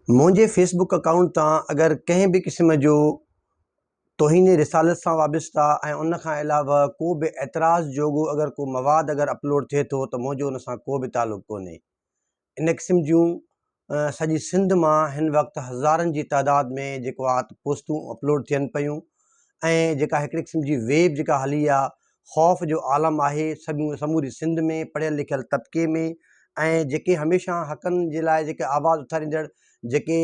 मुंहिंजे Facebook account तां अगरि कंहिं बि क़िस्म जो तौहीन रिसालत सां वाबिस्ता ऐं उन खां अलावा को बि एतिराज़ जोॻो अगरि को मवाद अगरि अपलोड थिए थो त मुंहिंजो उन सां को बि तालुक़ु कोन्हे। इन क़िस्म जूं सॼी सिंध मां हिन वक़्तु हज़ारनि जी तादाद में जेको आहे पोस्टूं अपलोड थियनि पियूं ऐं जेका हिकिड़े क़िस्म जी वेव जेका हली आहे, ख़ौफ़ जो आलम आहे समूरी सिंध में पढ़ियल लिखियल तबिके में, ऐं जेके हमेशह हक़नि जे लाइ जेके आवाज़ उथारींदड़ जेके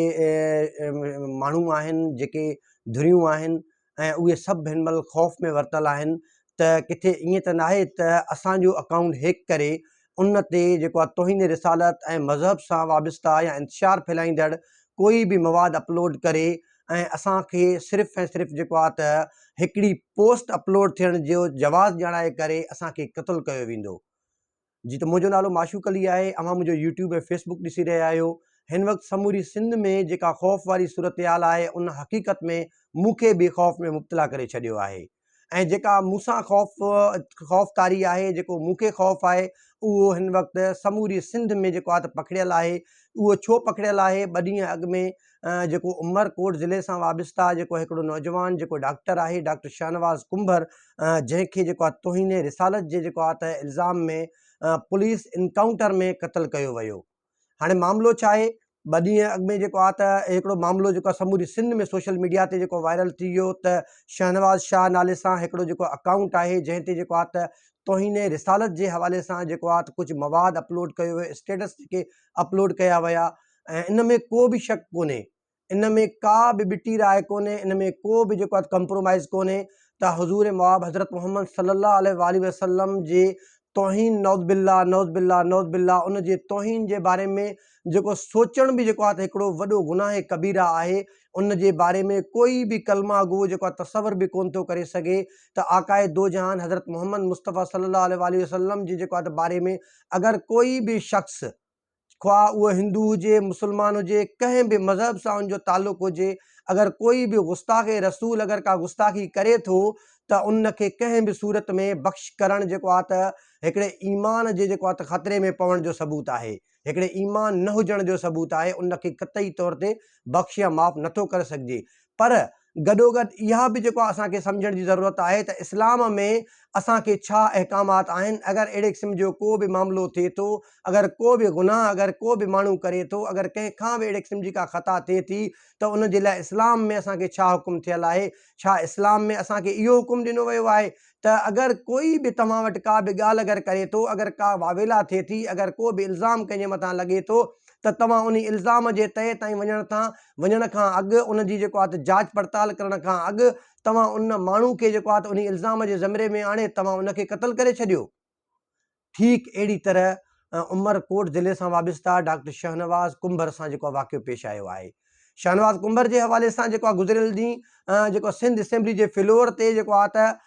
माण्हू आहिनि, जेके धुरियूं आहिनि, ऐं उहे सभु हिन महिल ख़ौफ़ में वरितल आहिनि त किथे ईअं त नाहे त असांजो अकाउंट हैक करे उन ते जेको आहे तौहीन रिसालत ऐं मज़हब सां वाबिस्ता या इंतिशार फैलाईंदड़ कोई बि मवाद अपलोड करे ऐं असांखे सिर्फ़ु ऐं सिर्फ़ु जेको आहे त हिकिड़ी पोस्ट अपलोड थियण जो जवाज़ ॼाणाए करे असांखे क़तलु कयो वेंदो। जी त मुंहिंजो नालो माशूक अली आहे। अव्हां मुंहिंजो यूट्यूब ऐं फेसबुक ॾिसी रहिया आहियो। हिन वक़्तु समूरी सिंध में जेका ख़ौफ़ वारी सूरत हाल आहे उन हक़ीक़त में मूंखे बि ख़ौफ़ में मुब्तला करे छॾियो आहे। ऐं जेका मूंसां ख़ौफ़तारी आहे, जेको मूंखे ख़ौफ़ आहे, उहो हिन वक़्तु समूरी सिंध में जेको आहे त पखिड़ियल आहे। उहो छो पखिड़ियल आहे? ॿ ॾींहं अॻु में जेको उमरकोट ज़िले सां वाबिस्ता जेको हिकिड़ो नौजवान जेको डॉक्टर आहे, डॉक्टर शाहनवाज़ कुंभर, जंहिंखे जेको आहे तौहीन रिसालत जे जेको आहे त इल्ज़ाम में पुलिस इनकाउंटर में क़तलु कयो वियो। हाणे मामिलो छा आहे? ॿ ॾींहं अॻु में जेको आहे त हिकिड़ो मामिलो जेको आहे समूरी सिंध में सोशल मीडिया ते जेको वायरल थी वियो त शहनवाज़ शाह नाले सां हिकिड़ो जेको अकाउंट आहे जंहिं ते जेको आहे त तौहीन रिसालत जे हवाले सां जेको आहे त कुझु मवाद अपलोड कयो वियो, स्टेटस जेके अपलोड कया विया, ऐं इन में को बि शक कोन्हे, इन में का बि ॿिटी राय कोन्हे, इन में को बि जेको आहे कंप्रोमाइज़ कोन्हे त हुज़ूर मवाब हज़रत मोहम्मद सल्लल्लाहु अलैहि वसल्लम जे तौहीन नौज़ बिल्ला नौज़ बिल्ला नौज़ बिल्ला उन जे तौहीन जे बारे में जेको सोचण बि जेको आहे त हिकिड़ो वॾो गुनाह कबीरा आहे। उन जे बारे में कोई बि कलमा गो जेको आहे तसवर बि कोन थो करे सघे त आकाए दो जहान हज़रत मोहम्मद मुस्तफ़ा सल्लल्लाहु अलैहि वसल्लम जे जेको आहे त बारे में अगरि कोई बि शख़्स, ख़्वाह उहो हिंदू हुजे, मुस्लमान हुजे, कंहिं बि मज़हब सां उनजो ताल्लुक़ु हुजे, अगरि कोई बि गुस्ताख़े रसूल अगरि का गुस्ताखी करे थो त उनखे कंहिं बि सूरत में बख़्श करणु जेको आहे त हिकिड़े ईमान जे जेको आहे त ख़तरे में पवण जो सबूत आहे, हिकिड़े ईमान न हुजण जो सबूत आहे। उनखे क़तई तौर ते बख़्श या माफ़ नथो करे सघिजे। पर गॾोगॾु इहा बि जेको आहे असांखे सम्झण जी ज़रूरत आहे त इस्लाम में असांखे छा अहकामात आहिनि। अगरि अहिड़े क़िस्म जो को बि मामिलो थिए थो, अगरि को बि गुनाह अगरि को बि माण्हू करे थो, अगरि कंहिंखां बि अहिड़े क़िस्म जी का ख़ता थिए थी त उन जे लाइ इस्लाम में असांखे छा हुकुम थियल आहे? छा इस्लाम में असांखे इहो हुकुम ॾिनो वियो आहे त अगरि कोई बि तव्हां वटि का बि ॻाल्हि अगरि करे थो, अगरि का वावेला थिए थी, अगरि को बि इल्ज़ाम कंहिंजे मथां लॻे थो त तव्हां उन इल्ज़ाम जे तइ ताईं वञण खां अॻु, उन जी जेको आहे त जांच पड़ताल करण खां अॻु तव्हां उन माण्हू खे जेको आहे त उन इल्ज़ाम जे ज़मरे में आणे तव्हां उनखे क़तलु करे छॾियो। ठीक अहिड़ी तरह उमरकोट ज़िले सां वाबिस्ता डॉक्टर शहनवाज़ कुंभर सां जेको वाक़ियो पेश आयो आहे। शहनवाज़ कुंभर जे हवाले सां जेको गुज़िरियल ॾींहुं जेको सिंध असेंबली जे फ्लोर ते जेको आहे त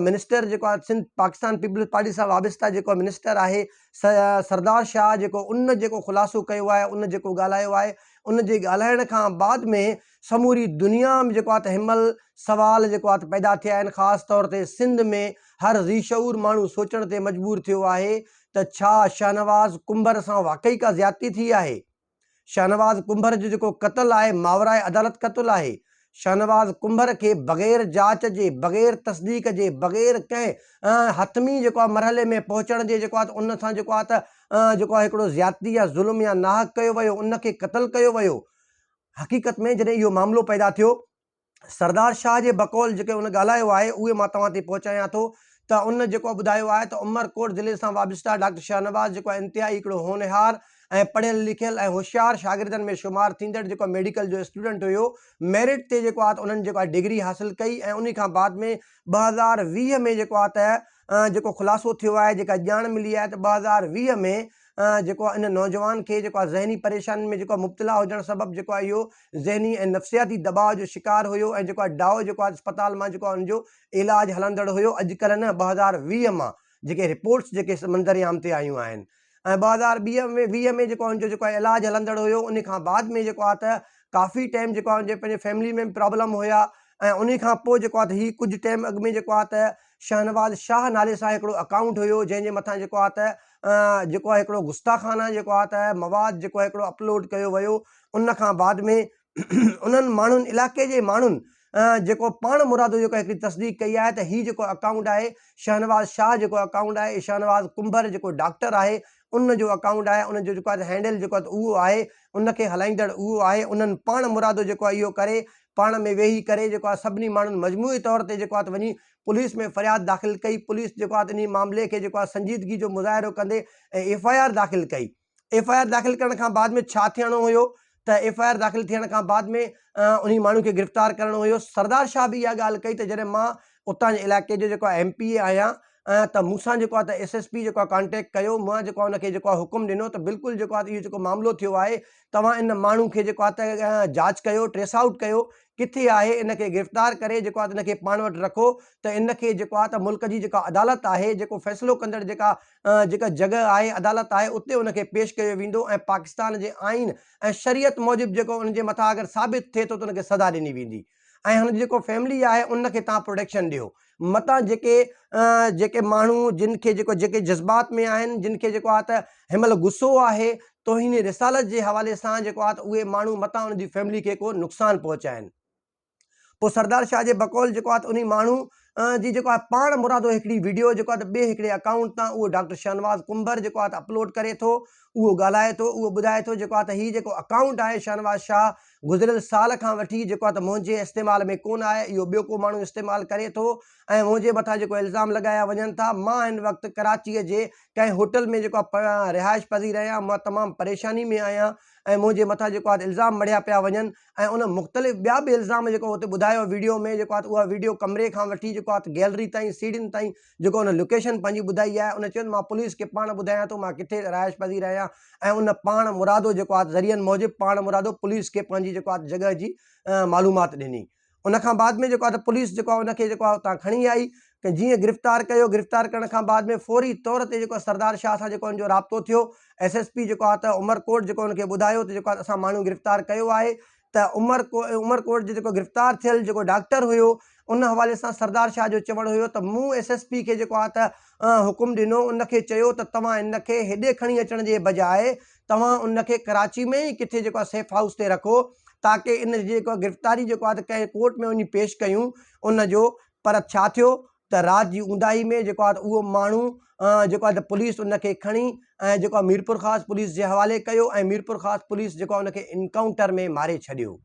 मिनिस्टर जेको आहे सिंध पाकिस्तान पीपल्स पार्टी सां वाबिस्ता जेको मिनिस्टर आहे सरदार शाह जेको उन जेको ख़ुलासो कयो आहे, उन जेको ॻाल्हायो आहे, उन जे ॻाल्हाइण खां बाद में समूरी दुनिया में जेको आहे त हिमल सवाल जेको आहे त पैदा थिया आहिनि। ख़ासि तौर ते सिंध में हर ज़ीशऊर माण्हू सोचण ते मजबूर थियो आहे त छा शहनवाज़ कुंभर सां वाकई का ज़्यादती थी आहे? शहनवाज़ कुंभर जो जेको क़तलु आहे मावराए अदालत क़तलु आहे। शहनवाज़ कुंभर खे बग़ैर जांच जे, बग़ैर तस्दीक जे, बग़ैर कंहिं हतमी जेको आहे मरहले में पहुचण जे जेको आहे त उन सां जेको आहे त जेको आहे हिकिड़ो ज़्यादती या ज़ुल्म या नाहक कयो वियो, उनखे क़तलु कयो वियो। हक़ीक़त में जॾहिं इहो मामिलो पैदा थियो, सरदार शाह जे बकौल जेके उन ॻाल्हायो आहे उहे मां तव्हां ते पहुचायां थो त उन जेको ॿुधायो आहे त उमरकोट ज़िले सां वाबिस्ता डॉक्टर शहनवाज़ जेको आहे इंतिहाई हिकिड़ो होनहार ऐं पढ़ियल लिखियल ऐं होशियार शागिर्दनि में शुमार थींदड़ जेको मेडिकल जो स्टूडेंट हुयो, मेरिट ते जेको आहे त उन्हनि जेको आहे डिग्री हासिलु कई ऐं उन खां बाद में 2020 में जेको आहे त जेको ख़ुलासो थियो आहे, जेका ॼाण मिली आहे त 2020 में जेको आहे इन नौजवान खे जेको आहे ज़हनी परेशानी में जेको आहे मुब्तला हुजण सबबु जेको आहे इहो ज़हनी ऐं नफ़्सियाती दबाव जो शिकार हुयो ऐं जेको आहे डाओ जेको आहे अस्पताल मां जेको आहे उनजो इलाजु हलंदड़ हुयो। अॼुकल्ह न 2020 मां जेके रिपोर्ट्स जेके मंज़रियाम ते आयूं आहिनि ऐं 2020 में जेको उनजो जेको आहे इलाजु हलंदड़ हुयो, उन खां बाद में जेको आहे त काफ़ी टाइम जेको आहे पंहिंजे फैमिली में प्रॉब्लम हुया ऐं उन खां पोइ जेको आहे त हीउ कुझु टाइम अॻु में जेको आहे त शहनवाज़ शाह नाले सां हिकिड़ो अकाउंट हुयो जंहिंजे मथां जेको आहे त जेको आहे हिकिड़ो गुस्ताखाना जेको आहे त मवाद जेको आहे हिकिड़ो अपलोड कयो वियो। उन खां बाद में उन्हनि माण्हुनि इलाइक़े जे माण्हुनि जेको पाण मुरादो जेको हिकिड़ी तस्दीक कई आहे त हीउ जेको अकाउंट आहे शहनवाज़ शाह जेको अकाउंट आहे, शहनवाज़ कुंभर जेको डॉक्टर आहे उन जो अकाउंट आहे, उनजो जेको आहे हैंडल जेको आहे उहो आहे, उनखे हलाईंदड़ उहो आहे। उन्हनि पाण मुरादो जेको आहे इहो करे पाण में वेही करे जेको आहे सभिनी माण्हुनि मजमूई तौर ते जेको आहे त वञी पुलिस में फ़रियाद दाख़िल कई। पुलिस जेको आहे इन मामले खे जेको आहे संजीदगी जो मुज़ाहिरो कंदे FIR दाख़िल कई। FIR दाख़िल करण खां बाद में छा थियणो हुयो त FIR दाख़िल थियण खां बाद में उन माण्हू खे गिरफ़्तार करणो हुयो। सरदार शाह बि इहा ॻाल्हि कई त जॾहिं मां उतां जे इलाइक़े जो जेको आहे MP आहियां त मूंसां जेको आहे त SSP जेको आहे कॉन्टेक्ट कयो। मां जेको आहे उनखे जेको आहे हुकुम ॾिनो त बिल्कुलु जेको आहे इहो जेको मामिलो थियो आहे तव्हां इन माण्हू खे जेको आहे त जांच कयो, ट्रेस आउट कयो, किथे आहे, इनखे गिरफ़्तार करे जेको आहे इनखे पाण वटि रखो त इनखे जेको आहे त मुल्क जी जेका अदालत आहे, जेको फ़ैसिलो कंदड़ जेका जॻह आहे, अदालत आहे, उते उनखे पेश कयो वेंदो ऐं पाकिस्तान जे आइन ऐं शरीयत मूजिबि जेको उनजे मथां अगरि साबित थिए थो त उनखे सज़ा ॾिनी वेंदी ऐं हुनजी जेको फैमिली आहे उनखे तव्हां प्रोटेक्शन ॾियो। मतां जेके माण्हू जिन खे जेके जज़्बात में आहिनि, जिन खे जेको आहे त हिनमहिल गुस्सो आहे तौहीन रिसालत जे हवाले सां जेको आहे त उहे माण्हू मतां उनजी फैमिली खे को नुक़सानु पहुचाइनि। पोइ सरदार शाह जे बकौल जेको आहे त उन माण्हू जी जेको आहे पाण मुरादो हिकिड़ी वीडियो जेको आहे त ॿिए हिकिड़े अकाउंट तां उहो डॉक्टर शहनवाज़ कुंभर जेको आहे त अपलोड करे थो, उहो ॻाल्हाए थो, उहो ॿुधाए थो जेको आहे त हीउ जेको अकाउंट आहे शहनवाज़ शाह गुज़िरियल साल खां वठी जेको आहे त मुंहिंजे इस्तेमाल में कोन आहे, इहो ॿियो को माण्हू इस्तेमालु करे थो ऐं मुंहिंजे मथां जेको इल्ज़ाम लॻाया वञनि था। मां हिन वक़्तु कराचीअ जे कंहिं होटल में जेको आहे रिहाइश पज़ीर आहियां, मां तमामु परेशानी में आहियां ऐं मुंहिंजे मथां जेको आहे इल्ज़ाम मढ़िया पिया वञनि ऐं उन मुख़्तलिफ़ ॿिया बि इल्ज़ाम जेको हुते ॿुधायो वीडियो में जेको आहे त उहा वीडियो कमरे खां वठी जेको आहे त गैलरी ताईं सीढ़ियुनि ताईं जेको उन लोकेशन पंहिंजी ॿुधाई आहे। उन चयो मां पुलिस खे पाण ॿुधायां थो मां किथे रिहाइश पज़ीर आहियां ऐं उन पाण मुरादो जेको आहे ज़रियनि मूजिबि पाण मुरादो पुलिस खे पंहिंजी जेको आहे जॻह जी मालूमात ॾिनी। उन खां बाद में जेको आहे त पुलिस जेको आहे उनखे जेको आहे उतां खणी आई कि जीअं गिरफ़्तार कयो। गिरफ़्तार करण खां बाद में फौरी तौर ते जेको सरदार शाह सां जेको उनजो राब्तो थियो। SSP जेको आहे त उमरकोट जेको उनखे ॿुधायो त जेको आहे असां माण्हू गिरफ़्तार कयो आहे त उमरकोट जो जेको गिरफ़्तार थियल जेको डॉक्टर हुयो उन हवाले सां सरदार शाह जो चवणु हुयो त मूं SSP खे जेको आहे त हुकुम ॾिनो, उनखे चयो त तव्हां इनखे हेॾे खणी अचण जे बजाए तव्हां उनखे कराची में ई किथे जेको आहे सेफ हाउस ते रखो ताकि इन जेको गिरफ़्तारी जेको आहे त कंहिं कोर्ट में वञी पेश कयूं उनजो। पर छा थियो त राति जी ऊंदाही में जेको आहे त उहो माण्हू जेको आहे त पुलिस उनखे खणी ऐं जेको आहे मीरपुर ख़ास पुलिस जे हवाले कयो ऐं मीरपुर ख़ास पुलिस जेको आहे उनखे इनकाउंटर में मारे छॾियो।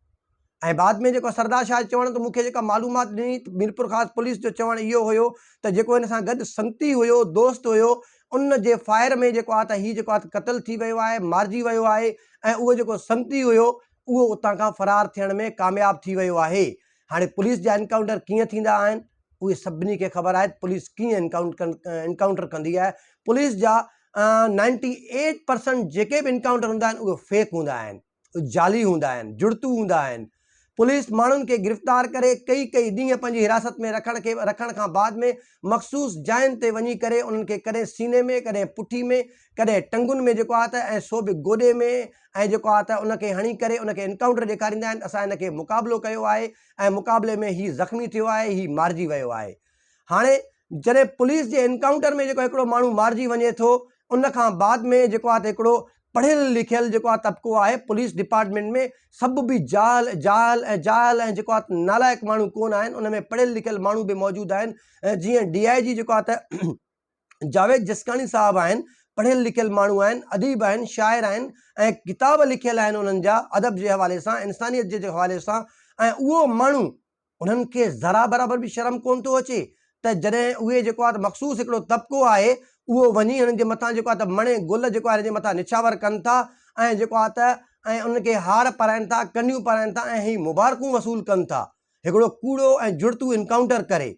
ऐं बाद में जेको सरदार शाह चवण त मूंखे जेका मालूमात ॾिनी मीरपुर ख़ास पुलिस जो चवणु इहो हुयो त जेको हिन सां गॾु संगती हुयो, दोस्त हुयो, उन जे फायर में जेको आहे त हीउ जेको आहे क़तल थी वियो आहे, मारिजी वियो आहे ऐं उहो जेको संगती हुयो उहो उतां खां फ़रार थियण में कामयाबु थी वियो आहे। हाणे पुलिस जा एनकाउंटर कीअं थींदा आहिनि उहे सभिनी खे ख़बर आहे पुलिस कीअं एनकाउंटर कंदी आहे। पुलिस जा 98% जेके बि एनकाउंटर हूंदा आहिनि उहे फेक हूंदा आहिनि, जाली हूंदा आहिनि, जुड़तू हूंदा आहिनि। पुलिस माण्हुनि खे गिरफ़्तार करे कई ॾींहं पंहिंजी हिरासत में रखण खां बाद में मख़सूस जायुनि ते वञी करे उन्हनि खे कॾहिं सीने में, कॾहिं पुठी में, कॾहिं टंगुनि में जेको आहे त ऐं सो बि गोॾे में ऐं जेको आहे त उनखे हणी करे उनखे एनकाउंटर ॾेखारींदा आहिनि असां हिनखे मुक़ाबिलो कयो आहे ऐं मुक़ाबले में हीउ ज़ख़्मी थियो आहे, हीउ मारिजी वियो आहे। हाणे जॾहिं पुलिस जे एनकाउंटर में जेको हिकिड़ो माण्हू मारिजी वञे थो उन खां बाद में जेको आहे त हिकिड़ो पढ़ियल लिखियल जेको आहे तबिको आहे पुलिस डिपार्टमेंट में सभु बि जाल ऐं जेको आहे नालाइक माण्हू कोन आहिनि, उन में पढ़ियल लिखियल माण्हू बि मौजूदु आहिनि। जीअं DIG जेको आहे त जावेद जसकानी साहब आहिनि, पढ़ियल लिखियल माण्हू आहिनि, अदीब आहिनि, शाइर आहिनि ऐं किताब लिखियल आहिनि उन्हनि जा अदब जे हवाले सां, इंसानियत जे हवाले सां। ऐं उहो माण्हू उन्हनि खे ज़रा बराबरि बि शर्म कोन थो अचे त जॾहिं उहे जेको आहे त मख़सूस हिकिड़ो तबिको आहे उहो वञी हुननि जे मथां जेको आहे त मणे गुल जेको आहे हिन जे मथां निछावर कनि था ऐं जेको आहे त ऐं उनखे हार पाराइनि था, कनियूं पाराइनि था ऐं हीअ मुबारकूं वसूल कनि था हिकिड़ो कूड़ो ऐं जुड़तू इनकाउंटर करे।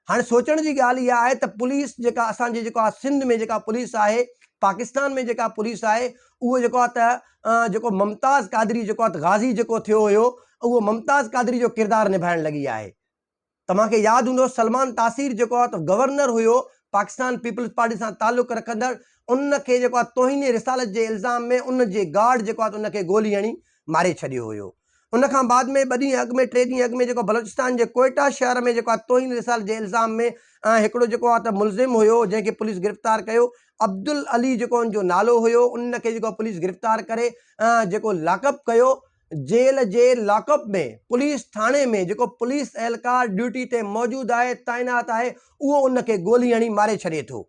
हाणे सोचण जी ॻाल्हि इहा आहे त पुलिस जेका असांजे जेको आहे सिंध में जेका पुलिस आहे, पाकिस्तान में जेका पुलिस आहे, उहो जेको आहे त जेको मुमताज़ कादरी जेको आहे त गाज़ी जेको थियो हुयो उहो मुमताज़ कादरी जो किरदारु निभाइण लॻी आहे। तव्हांखे यादि हूंदो सलमान तासीर जेको आहे त गवर्नर हुयो पाकिस्तान पीपल्स पार्टी सां तालुक़ु रखंदड़, उनखे जेको आहे तौहीन रिसालत जे इल्ज़ाम में उन जे गार्ड जेको आहे त उनखे गोली हणी मारे छॾियो हुयो। उन खां बाद में 2 ॾींहं अॻु में 3 ॾींहं अॻु में जेको बलोचिस्तान जे कोयटा शहर में जेको आहे तौहीन रिसालत जे इल्ज़ाम में हिकिड़ो जेको आहे त मुलज़िम हुयो जंहिंखे पुलिस गिरफ़्तार कयो अब्दुल अली जेको उनजो नालो हुयो, उनखे जेको पुलिस गिरफ़्तार करे जेको लॉकअप कयो। जेल जे लॉकअप में, पुलिस थाणे में जेको पुलिस एहलकार ड्यूटी ते मौजूदु आहे, तैनात आहे, उहो उनखे गोली हणी मारे छॾे थो।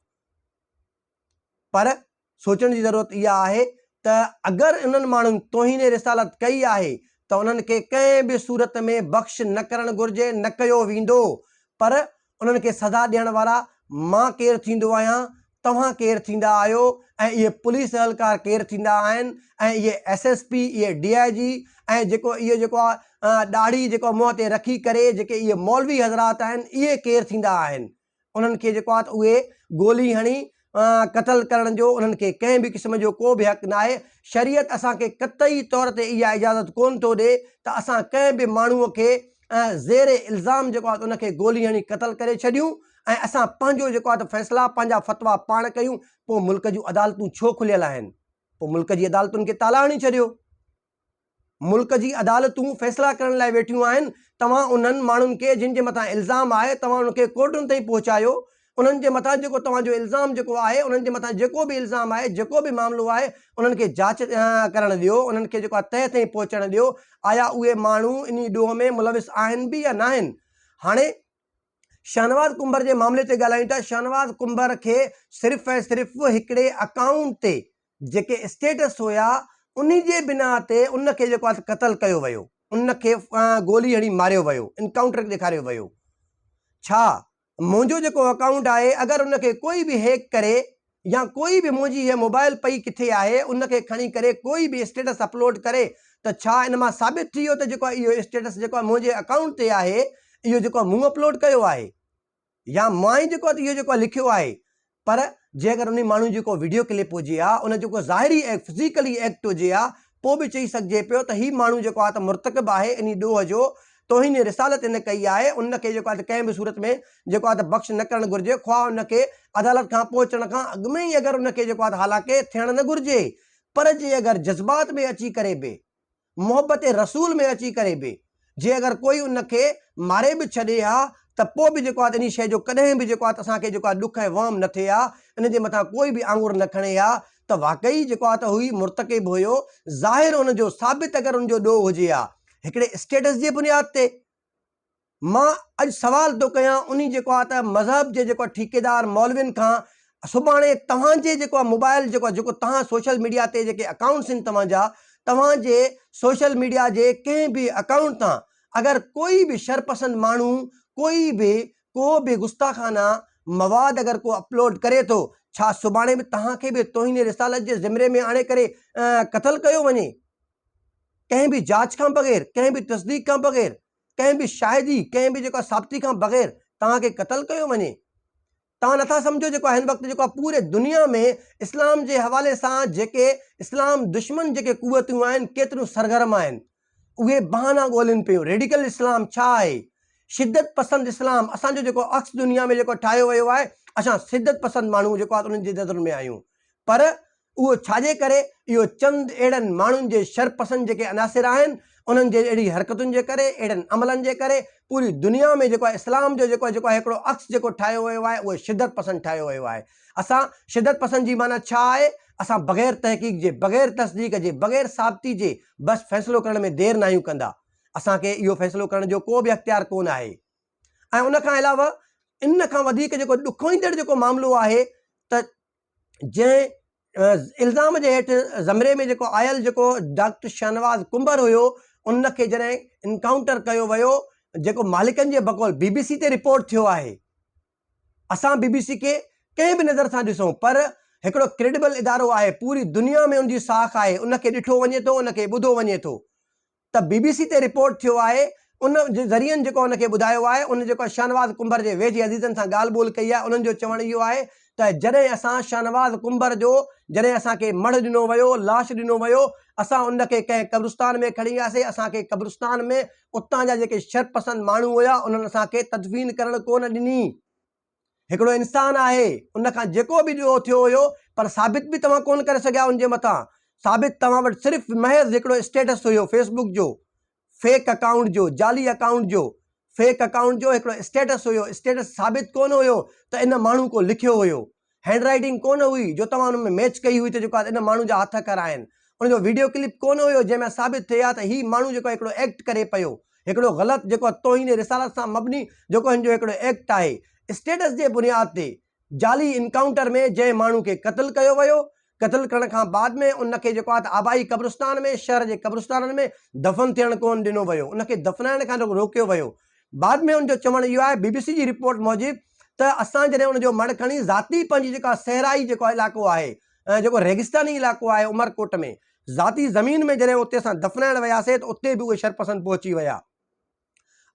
पर सोचण जी ज़रूरत इहा आहे त अगरि उन्हनि माण्हुनि तौहीन रिसालत कई आहे त उन्हनि खे कंहिं बि सूरत में बख़्श न करणु घुरिजे, न कयो वेंदो। पर उन्हनि खे सज़ा ॾियण वारा मां केरु थींदो आहियां, तव्हां केरु थींदा आहियो, ऐं इहे पुलिस एहलकार केरु थींदा आहिनि, ऐं इहे SSP, इहे DIG, ऐं जेको इहो जेको आहे ॾाढ़ी जेको मुंहं ते रखी करे जेके इहे मौलवी हज़रात आहिनि, इहे केरु थींदा आहिनि। उन्हनि खे जेको आहे उहे गोली हणी क़तल करण जो उन्हनि खे कंहिं बि क़िस्म जो को बि हक़ न आहे। शरीयत असांखे क़तई तौर ते इहा इजाज़त कोन थो ॾिए त असां कंहिं बि माण्हूअ खे ज़ेरे इल्ज़ाम जेको आहे उनखे गोली हणी क़तल करे छॾियूं ऐं असां पंहिंजो जेको आहे फ़ैसिला, पंहिंजा फ़तवा पाण कयूं। पोइ मुल्क जूं अदालतूं छो खुलियल आहिनि? पोइ मुल्क जी अदालतुनि खे ताला हणी छॾियो। मुल्क जी अदालतूं फ़ैसिला करण लाइ वेठियूं आहिनि। तव्हां उन्हनि माण्हुनि खे जिन जे मथां इल्ज़ाम आहे, तव्हां उनखे कोर्टुनि ताईं पहुचायो। उन्हनि जे मथां जेको तव्हांजो इल्ज़ाम जेको आहे, उन्हनि जे मथां जेको बि इल्ज़ाम आहे, जेको बि मामिलो आहे, उन्हनि खे जांच करणु ॾियो, उन्हनि खे जेको आहे तह ताईं पहुचणु ॾियो। आया उहे माण्हू इन ॾोह में मुलविस आहिनि बि या न आहिनि? हाणे शाहनवाज़ कुंबर जे मामले ते ॻाल्हायूं था। शाहनवाज़ कुंबर खे सिर्फ़ु ऐं सिर्फ़ु हिकिड़े अकाउंट ते जेके स्टेटस हुया, उन जे बिना ते उनखे जेको आहे क़तल कयो वियो, उनखे गोली हणी मारियो वियो, इनकाउंटर ॾेखारियो वियो। छा मुंहिंजो जेको अकाउंट आहे, अगरि उनखे कोई बि हैक करे या कोई बि मुंहिंजी इहा मोबाइल पई किथे आहे, उनखे खणी करे कोई बि स्टेटस अपलोड करे, त छा इन मां साबित थी वियो त जेको आहे इहो स्टेटस जेको आहे मुंहिंजे अकाउंट ते आहे, इहो जेको आहे मूं अपलोड कयो आहे या मां ई जेको आहे इहो जेको आहे लिखियो आहे? पर जे अगरि उन माण्हू जेको वीडियो क्लिप हुजे हा, उन जेको ज़ाहिरी एक्ट, फिज़िकली एक्ट हुजे हा, पोइ बि चई सघिजे पियो त हीउ माण्हू जेको आहे त मुर्तकिब आहे इन ॾोह जो, तौहीन रिसालत इन कई आहे। उनखे जेको आहे कंहिं बि सूरत में जेको आहे बख़्श न करणु घुरिजे, ख़्वाह उनखे अदालत खां पहुचण खां अॻु में ई अगरि उनखे जेको आहे हालांकि थियणु न घुरिजे। पर जे अगरि जज़्बात में अची करे बि, मोहब्बत रसूल में अची करे बि, जे अगरि कोई उनखे मारे बि छॾे हा, त पोइ बि जेको आहे इन शइ जो कॾहिं बि जेको आहे असांखे जेको आहे ॾुख ऐं वाम न थिए हा, इन जे मथां कोई बि आंगुर न खणे हा, त वाक़ई जेको आहे हुई मुर्तकिब हुयो। ज़ाहिर उनजो साबित अगरि उनजो ॾोह हुजे हा हिकिड़े स्टेटस जे बुनियाद ते। मां अॼु सवाल थो कयां उन जेको आहे त मज़हब जे जेको ठेकेदार मौलवियुनि खां, सुभाणे तव्हांजे जेको आहे मोबाइल जेको तव्हां सोशल मीडिया ते जेके अकाउंट्स आहिनि तव्हांजा, तव्हांजे सोशल मीडिया जे कंहिं बि अकाउंट तां अगरि कोई बि शरपसंद माण्हू को बि गुस्ताखाना मवाद अगरि को अपलोड करे थो, छा सुभाणे बि तव्हांखे बि तौहीन रिसालत जे ज़िमरे में आणे करे क़तल कयो वञे? कंहिं बि जांच खां बग़ैर, कंहिं बि तस्दीक खां बग़ैर, कंहिं बि शाहिदी, कंहिं बि जेको साबिती खां बग़ैर तव्हांखे क़तल कयो वञे? तव्हां नथा सम्झो जेको हिन वक़्तु जेको पूरे दुनिया में इस्लाम जे हवाले सां जेके इस्लाम दुश्मन जेके कुवतूं आहिनि, केतिरियूं सरगर्म आहिनि, उहे बहाना ॻोल्हनि पियूं। रेडिकल इस्लाम छा आहे? शिदत पसंद इस्लाम। असांजो जेको अक्स दुनिया में जेको ठाहियो वियो आहे, असां शिदत पसंद माण्हू जेको आहे उन्हनि जी नज़रुनि में आहियूं। पर उहो छाजे करे? इहो चंद अहिड़नि माण्हुनि जे शरपसंद जेके अनासिर आहिनि, उन्हनि जे अहिड़ी हरकतुनि जे करे, अहिड़नि अमलनि जे करे पूरी दुनिया में जेको आहे इस्लाम जो जेको आहे हिकिड़ो अक्स जेको ठाहियो वियो आहे, उहो शिदत पसंद ठाहियो वियो आहे। असां शिदत पसंद जी माना छा आहे? असां बग़ैर तहक़ीक़ जे, बग़ैर तस्दीक जे, बग़ैर साबिती जे बसि फ़ैसिलो करण में देरि न आहियूं कंदा। असांखे इहो फ़ैसिलो करण जो को बि अख़्तियार कोन आहे। ऐं उन खां अलावा इन खां वधीक जेको ॾुखोईंदड़ जेको मामिलो आहे त जंहिं इल्ज़ाम जे हेठि ज़मरे में जेको आयल जेको डॉक्टर शाहनवाज़ कुंबर हुयो, उनखे जॾहिं इनकाउंटर कयो वियो, जेको मालिकनि जे बक़ौल BBC ते रिपोर्ट थियो आहे। असां BBC खे कंहिं बि नज़र सां ॾिसूं, पर हिकिड़ो क्रेडिबल इदारो आहे, पूरी दुनिया में उनजी साख आहे, उनखे ॾिठो वञे थो, उनखे ॿुधो वञे थो। त BBC ते रिपोर्ट थियो आहे, उन जे ज़रियनि जेको उनखे ॿुधायो आहे, उन जेको शाहनवाज़ कुंबर जे वेझे अज़ीज़नि सां ॻाल्हि ॿोल कई आहे, उन्हनि जो चवणु इहो आहे त जॾहिं असां शाहनवाज़ कुंबर जो जॾहिं असांखे मढ़ ॾिनो वियो, लाश ॾिनो वियो, असां उनखे कंहिं क़ब्रिस्तान में खणी वियासीं। असांखे क़ब्रिस्तान में उतां जा जेके शरपसंद माण्हू हुया, उन्हनि असांखे तदफ़ीन करणु कोन ॾिनी। हिकिड़ो इंसानु आहे, उनखां जेको बि ॾोह थियो हुयो, पर साबित बि तव्हां कोन करे सघिया उनजे मथां। साबित तव्हां वटि सिर्फ़ु महज़ हिकिड़ो स्टेटस हुयो फेसबुक जो, फेक अकाउंट जो, जाली अकाउंट जो, फेक अकाउंट जो हिकिड़ो स्टेटस हुयो। स्टेटस साबित कोन हुयो त इन माण्हू को लिखियो हुयो। हैंड राइटिंग कोन हुई जो तव्हां हुन में मैच कई हुई त जेको आहे इन माण्हू जा हथ करा आहिनि, उनजो वीडियो क्लिप कोन हुयो जंहिंमें साबित थिए हा त हीउ माण्हू जेको हिकिड़ो एक्ट करे पियो, हिकिड़ो ग़लति जेको तौहीन रिसालत सां मबनी जेको हिन जो हिकिड़ो एक्ट आहे। स्टेटस जे बुनियाद ते जाली इनकाउंटर में जंहिं माण्हू खे क़त्ल कयो वियो, क़त्ल करण खां बाद में उनखे जेको आहे आबाई क़ब्रिस्तान में, शहर जे क़ब्रिस्ताननि में दफ़न थियण कोन ॾिनो वियो, उनखे दफ़नाइण खां रोकियो वियो। बाद में उनजो चवणु इहो आहे BBC जी रिपोर्ट मूजिबि त असां जॾहिं उनजो मण खणी ज़ाती पंहिंजी जेका सहराई जेको इलाइक़ो आहे, जेको रेगिस्तानी इलाइक़ो आहे उमरकोट में, ज़ाती ज़मीन में जॾहिं उते असां दफ़नाइण वियासीं त उते बि उहे शरपसंद पहुची विया।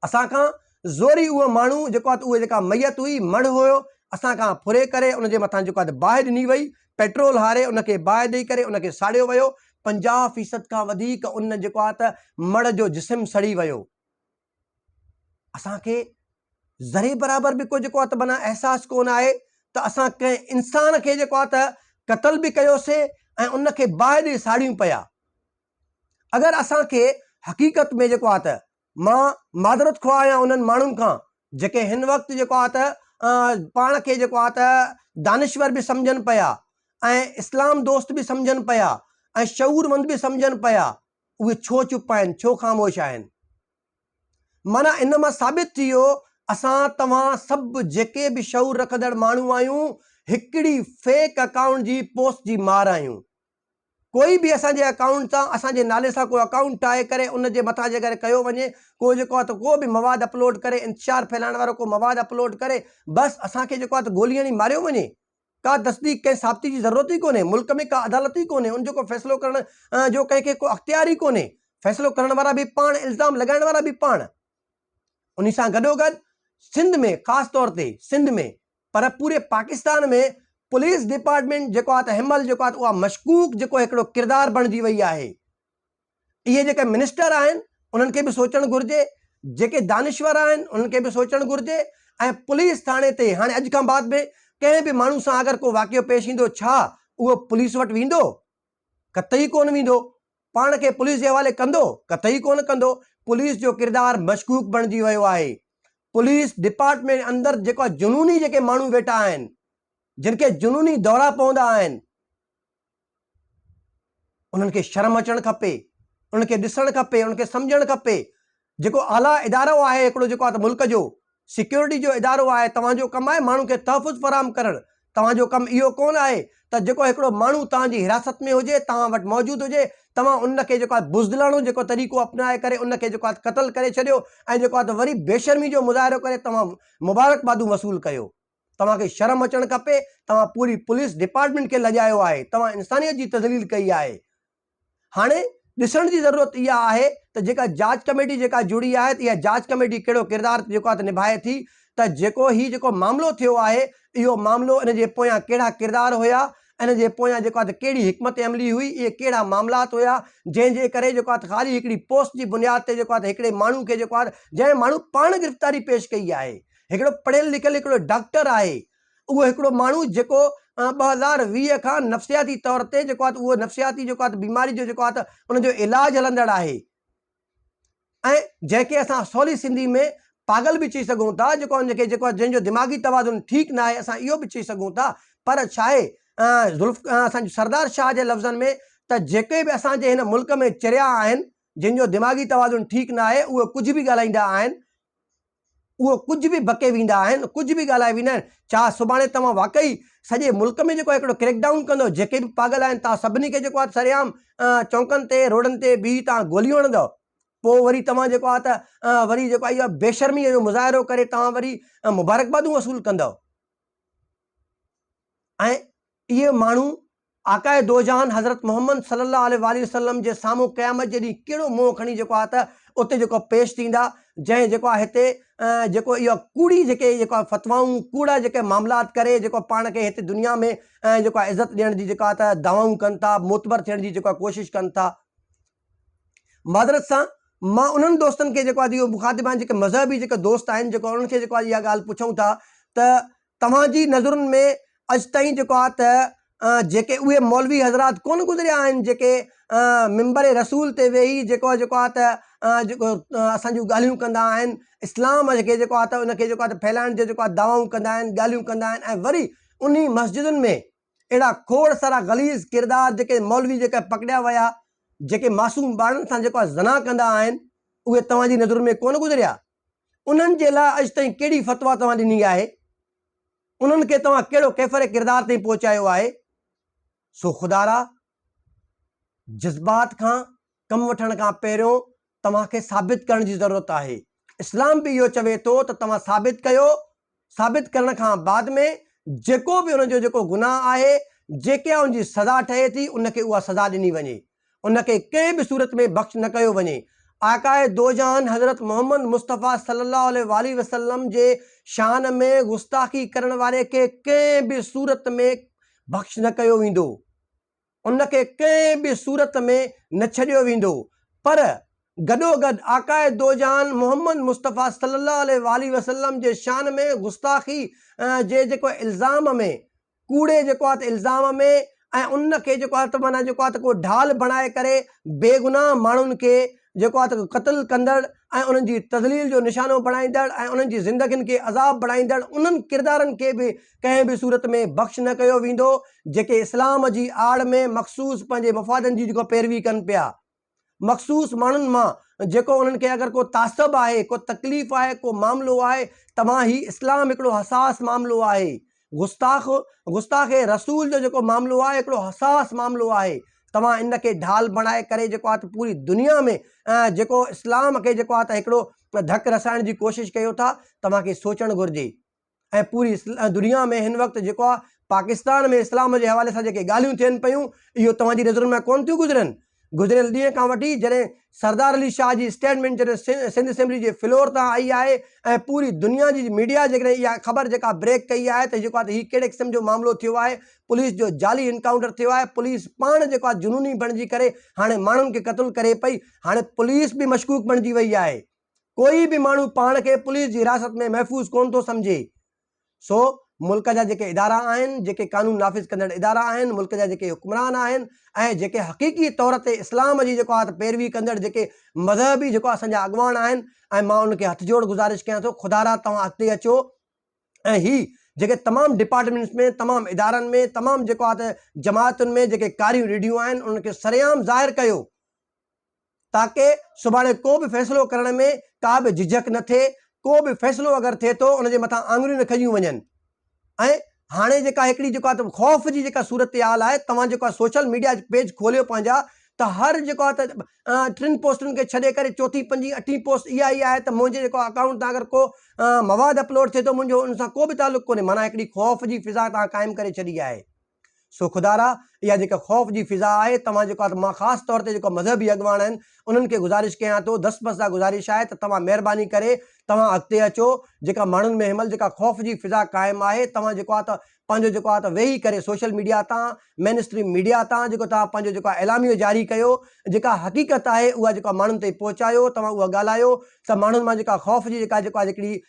असां खां ज़ोरी उहो माण्हू जेको आहे उहे जेका मैयत हुई, मण हुयो, असां खां फुरे करे उनजे मथां जेको आहे बाहि ॾिनी वई, पेट्रोल हारे उनखे बाहि ॾेई करे उनखे साड़ियो वियो। 50% खां वधीक उन जेको आहे त मण जो जिस्म सड़ी वियो। असांखे ज़रे बराबरि बि को जेको आहे त माना अहसासु कोन आहे त असां कंहिं इंसान खे जेको आहे त क़त्ल बि कयोसीं ऐं उनखे बाहि ॾेई साड़ियूं पिया। अगरि असांखे हक़ीक़त में जेको आहे त मां मादरत ख़्वाह आहियां उन्हनि माण्हुनि खां जेके हिन वक़्तु जेको आहे त पाण खे जेको आहे त दानिश्वर बि सम्झनि पिया ऐं इस्लाम दोस्त बि सम्झनि पिया ऐं शऊरमंद बि सम्झनि पिया, उहे छो चुप आहिनि, छो ख़ामोश आहिनि? माना इन मां साबित थी वियो असां तव्हां सभु जेके बि शऊर रखंदड़ माण्हू आहियूं हिकिड़ी फेक अकाउंट जी पोस्ट जी मार आहियूं। कोई बि असांजे अकाउंट सां, असांजे नाले सां को अकाउंट ठाहे करे उनजे मथां जे करे कयो वञे, को जेको आहे त को बि मवाद अपलोड करे, इंतशार फैलाइण वारो को मवाद अपलोड करे, बसि असांखे जेको आहे त गोली हणी मारियो वञे। का तस्दीक कंहिं साबिती जी ज़रूरत ई कोन्हे, मुल्क में का अदालत ई कोन्हे, उनजो को फ़ैसिलो करण जो कंहिंखे को अख़्तियार ई कोन्हे। फ़ैसिलो करण वारा बि पाण, इल्ज़ाम लॻाइण वारा बि पाण। उन सां गॾोगॾु सिंध में, ख़ासि तौर ते सिंध में, पर पूरे पाकिस्तान में पुलिस डिपार्टमेंट जेको आहे त हिनमहिल जेको आहे उहा मशकूक जेको हिकिड़ो किरदारु बणिजी वई आहे। इहे जेके मिनिस्टर आहिनि उन्हनि खे बि सोचणु घुरिजे, जेके दानिश्वर आहिनि उन्हनि खे बि सोचणु घुरिजे ऐं पुलिस थाणे ते हाणे अॼु खां बाद में कंहिं बि माण्हू सां अगरि को वाक़ियो पेश ईंदो, छा उहो पुलिस वटि वेंदो? कतई कोन वेंदो। पाण खे पुलिस जे हवाले कंदो? कतई कोन कंदो। पुलिस जो किरदारु मशकूक बणिजी वियो आहे। पुलिस डिपार्टमेंट अंदरि जेको जुनूनी जेके माण्हू वेठा आहिनि, जिन खे जुनूनी दौरा पवंदा आहिनि, उन्हनि खे शर्म अचणु खपे, उन्हनि खे ॾिसणु खपे, उन्हनि खे सम्झणु खपे। जेको आला इदारो आहे हिकिड़ो जेको आहे त मुल्क जो सिक्योरिटी जो इदारो आहे, तव्हांजो कमु आहे माण्हू खे तहफ़ुज़ फ़राहम करणु। तव्हांजो कमु इहो कोन आहे त जेको हिकिड़ो माण्हू तव्हांजी हिरासत में हुजे, तव्हां वटि मौजूदु हुजे, तव्हां उनखे जेको आहे बुज़दिलाणो जेको तरीक़ो अपनाए करे उनखे जेको आहे क़त्ल करे छॾियो ऐं जेको आहे त वरी बेशर्मी जो मुज़ाहिरो करे तव्हां मुबारकबादूं वसूल कयो। तव्हांखे शर्म अचणु खपे। तव्हां पूरी पुलिस डिपार्टमेंट खे लॼायो आहे, तव्हां इंसानियत जी तज़लील कई आहे। हाणे ॾिसण जी ज़रूरत इहा आहे त जेका जांच कमेटी जेका जुड़ी आहे त इहा जांच कमेटी कहिड़ो किरदारु जेको आहे त निभाए थी, त जेको मामिलो थियो आहे, इहो मामिलो इन जे पोयां कहिड़ा किरदार हुया, इन जे पोयां जेको आहे त कहिड़ी हिकमत अमली हुई, इहे कहिड़ा मामलात हुया जंहिंजे करे जेको आहे त ख़ाली हिकिड़ी पोस्ट जी बुनियाद ते जेको आहे त हिकिड़े माण्हू खे जेको आहे जंहिं माण्हू पाण गिरफ़्तारी पेश कई आहे, हिकिड़ो पढ़ियल लिखियल हिकिड़ो डॉक्टर आहे, उहो हिकिड़ो माण्हू जेको 2020 खां नफ़्सियाती तौर ते जेको आहे त उहो नफ़्सियाती जेको आहे त बीमारी जो जेको आहे त उनजो इलाजु हलंदड़ आहे ऐं जंहिंखे असां सवली सिंधी में पागल बि चई सघूं था, जेको उनखे जेको आहे जंहिंजो दिमाग़ी तवाज़ुन ठीकु न आहे, असां इहो बि चई सघूं था। पर छा आहे असांजो सरदार शाह जे लफ़्ज़नि में त जेके बि असांजे हिन मुल्क में चरिया आहिनि, जिन जो दिमाग़ी तवाज़ुन ठीकु न आहे, उहे कुझु बि ॻाल्हाईंदा आहिनि, उहो कुझु बि बके वेंदा आहिनि, कुझु बि ॻाल्हाए वेंदा आहिनि। छा सुभाणे तव्हां वाक़ई सॼे मुल्क में जेको हिकिड़ो क्रैकडाउन कंदो, जेके बि पागल आहिनि तव्हां सभिनी खे जेको आहे सरेआम चौंकनि ते रोडनि ते बीह तव्हां गोलियूं हणंदव, पोइ वरी तव्हां जेको आहे त वरी जेको आहे इहा बेशर्मीअ जो मुज़ाहिरो करे तव्हां वरी मुबारकबादूं वसूल कंदव। ऐं इहे माण्हू आकाए दो जहान हज़रत मोहम्मद सल्लल्लाहु अलैहि वसल्लम जे साम्हूं क़यामत जे ॾींहुं कहिड़ो मुंहुं खणी जेको आहे त उते जेको पेश थींदा, जंहिं जेको आहे हिते जेको इहो कूड़ी जेके जेको आहे फ़तवाऊं, कूड़ा जेके मामलात करे जेको पाण खे हिते दुनिया में जेको आहे इज़त ॾियण जी जेको आहे त दावाऊं कनि था, मोतबर थियण जी जेको आहे कोशिशि कनि था। मादरत सां मां उन्हनि दोस्तनि खे जेको आहे इहो मुखातिब आहिनि जेके मज़हबी जेके दोस्त आहिनि, जेको उन्हनि खे जेको आहे इहा ॻाल्हि पुछूं था त तव्हांजी नज़रुनि में अॼु ताईं जेको आहे त जेके उहे मौलवी हज़रात कोन गुज़रिया आहिनि जेके मिंबर रसूल ते वेही जेको आहे त जेको असांजूं ॻाल्हियूं कंदा आहिनि, इस्लाम खे जेको आहे त उनखे जेको आहे त फैलाइण जो जेको आहे दावाऊं कंदा आहिनि, ॻाल्हियूं कंदा आहिनि ऐं वरी उन मस्जिदुनि में अहिड़ा खोड़ सारा गलीज़ किरदार जेके मौलवी जेके पकड़िया विया, जेके मासूम ॿारनि सां जेको आहे ज़ना कंदा आहिनि, उहे तव्हांजी नज़र में कोन गुज़रिया? उन्हनि जे लाइ अॼु ताईं कहिड़ी फ़तवा तव्हां ॾिनी आहे? उन्हनि खे तव्हां कहिड़ो कैफ़र किरदार ताईं पहुचायो आहे? सो ख़ुदारा, जज़्बात खां कमु वठण खां पहिरियों तव्हांखे साबित करण जी ज़रूरत आहे। इस्लाम बि इहो चवे थो त तव्हां साबित कयो, साबित करण खां बाद में जेको बि उनजो जेको गुनाह आहे, जेके उनजी सज़ा ठहे थी, उनखे उहा सज़ा ॾिनी वञे, उनखे कंहिं बि सूरत में बख़्श न कयो वञे। आकाए दोजान हज़रत मोहम्मद मुस्तफ़ा सल्लल्लाहु अलैहि वसल्लम जे शान में गुस्ताखी करण वारे खे कंहिं बि सूरत में बख़्श न कयो वेंदो, उनखे कंहिं बि सूरत में न छॾियो वेंदो। पर गॾोगॾु आकाए दोजान मोहम्मद मुस्तफ़ा सल्लल्लाहु अलैहि वसल्लम जे शान में गुस्ताखी जे जेको इल्ज़ाम में, कूड़े जेको आहे त इल्ज़ाम में, ऐं उनखे जेको आहे त माना जेको आहे त को ढाल बणाए करे बेगुनाह माण्हुनि खे जेको आहे त क़त्ल कंदड़ ऐं उन्हनि जी तज़लील जो निशानो बणाईंदड़ ऐं उन्हनि जी ज़िंदगियुनि खे अज़ाब बणाईंदड़ उन्हनि किरदारनि खे बि कंहिं बि सूरत में बख़्श न कयो वेंदो, जेके इस्लाम जी आड़ में मख़सूस पंहिंजे मफ़ादनि जी जेको पैरवी कनि पिया। मख़सूस माण्हुनि मां जेको उन्हनि खे अगरि को तासब आहे, को तकलीफ़ आहे, को मामिलो आहे, तव्हां ही इस्लाम हिकिड़ो हसास मामिलो आहे। गुस्ताख़ रसूल जो जेको मामिलो आहे हिकिड़ो हसास मामिलो आहे। तव्हां इनखे ढाल बणाए करे जेको आहे त पूरी दुनिया में जेको इस्लाम खे जेको आहे त हिकिड़ो धकु रसाइण जी कोशिशि कयो था, तव्हांखे सोचणु घुरिजे। ऐं पूरी दुनिया में हिन वक़्तु जेको आहे पाकिस्तान में इस्लाम जे हवाले सां जेके ॻाल्हियूं थियनि पियूं, इहो तव्हांजी नज़रुनि में कोन थियूं गुज़रनि। गुज़िरियल ॾींहं खां वठी जॾहिं सरदार अली शाह जी स्टेटमेंट जॾहिं सिंध असेंबली जे फ्लोर तां आई आहे ऐं पूरी दुनिया जी मीडिया जेकॾहिं इहा ख़बर जेका ब्रेक कई आहे त जेको आहे त हीउ कहिड़े क़िस्म जो मामिलो थियो आहे, पुलिस जो जाली इनकाउंटर थियो आहे, पुलिस पाण जेको आहे जुनूनी बणिजी करे हाणे माण्हुनि खे क़त्ल करे पई। हाणे पुलिस बि मशकूक बणिजी वई आहे। कोई बि माण्हू पाण खे पुलिस जी हिरासत में महफ़ूज़ कोन थो सम्झे। सो मुल्क जा जेके इदारा आहिनि, जेके कानून नाफ़िज़ कंदड़ इदारा आहिनि, मुल्क जा जेके हुक्मरान आहिनि ऐं जेके हक़ीक़ी तौर ते इस्लाम जी जेको आहे त पैरवी कंदड़ जेके मज़हबी जेको असांजा अॻवान आहिनि, ऐं मां उनखे हथ जोड़ गुज़ारिश कयां थो, ख़ुदारा तव्हां अॻिते अचो ऐं ही जेके तमामु डिपार्टमेंट्स में, तमामु इदारनि में, तमामु जेको आहे त जमातुनि में जेके कारियूं रेडियूं आहिनि, उनखे सरेआम ज़ाहिर कयो, ताकि सुभाणे को बि फ़ैसिलो करण में का बि झिझक न थिए। को बि फ़ैसिलो अगरि थिए थो उनजे मथां आङुरियूं न खॼियूं वञनि। ऐं हाणे जेका हिकिड़ी जेको आहे त ख़ौफ़ जी जेका सूरत हाल आहे, तव्हां जेको आहे सोशल मीडिया पेज खोलियो पंहिंजा, त हर जेको आहे त 3 पोस्टुनि खे छॾे करे 4हीं 5हीं 8हीं पोस्ट इहा ई आहे त मुंहिंजे जेको अकाउंट तां अगरि को मवाद अपलोड थिए थो, मुंहिंजो उन सां को बि तालुक़ु कोन्हे। माना हिकिड़ी ख़ौफ़ जी फ़िज़ा तव्हां क़ाइमु करे छॾी आहे। सो ख़ुदारा, इहा जेका ख़ौफ़ जी फ़िज़ा आहे, तव्हां जेको आहे त मां ख़ासि तौर ते जेको मज़हबी अॻवान आहिनि उन्हनि खे गुज़ारिश कयां थो, दस्तबस सां गुज़ारिश आहे त तव्हां महिरबानी करे तव्हां अॻिते अचो। जेका माण्हुनि में हिनमहिल जेका ख़ौफ़ जी फ़िज़ा क़ाइमु आहे, तव्हां जेको आहे त पंहिंजो जेको आहे त वेही करे सोशल मीडिया तां, मेन स्ट्रीम मीडिया तां जेको तव्हां पंहिंजो जेको आहे एलामियो जारी कयो, जेका हक़ीक़त आहे उहा जेका माण्हुनि ताईं पहुचायो, तव्हां उहा ॻाल्हायो त माण्हुनि मां जेका ख़ौफ़ जी जेका आहे हिकिड़ी